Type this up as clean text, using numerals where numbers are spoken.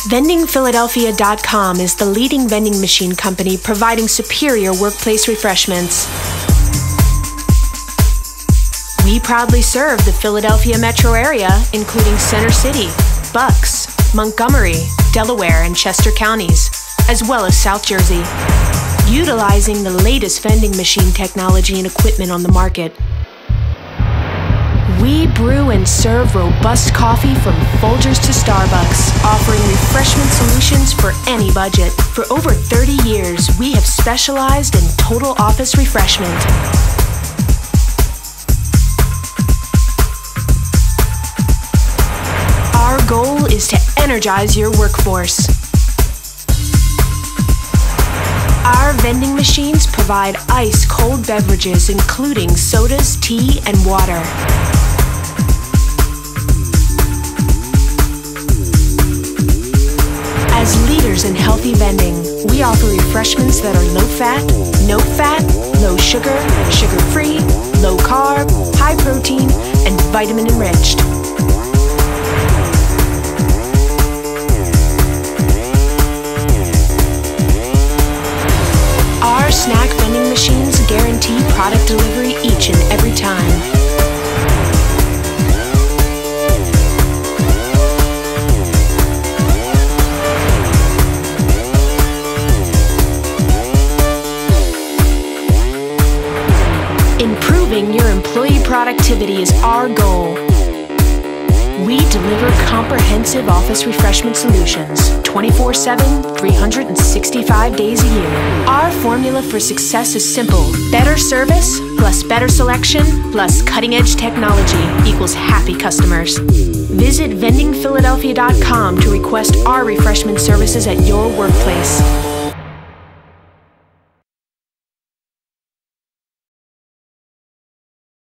VendingPhiladelphia.com is the leading vending machine company providing superior workplace refreshments. We proudly serve the Philadelphia metro area, including Center City, Bucks, Montgomery, Delaware, and Chester counties, as well as South Jersey. Utilizing the latest vending machine technology and equipment on the market, we brew and serve robust coffee from Folgers to Starbucks, offering refreshment solutions for any budget. For over 30 years, we have specialized in total office refreshment. Our goal is to energize your workforce. Our vending machines provide ice-cold beverages, including sodas, tea, and water. As leaders in healthy vending, we offer refreshments that are low-fat, no-fat, low sugar, sugar-free, low-carb, high-protein, and vitamin-enriched. Our snack vending machines guarantee product delivery each and every time. Improving your employee productivity is our goal. We deliver comprehensive office refreshment solutions 24/7, 365 days a year. Our formula for success is simple. Better service plus better selection plus cutting-edge technology equals happy customers. Visit VendingPhiladelphia.com to request our refreshment services at your workplace.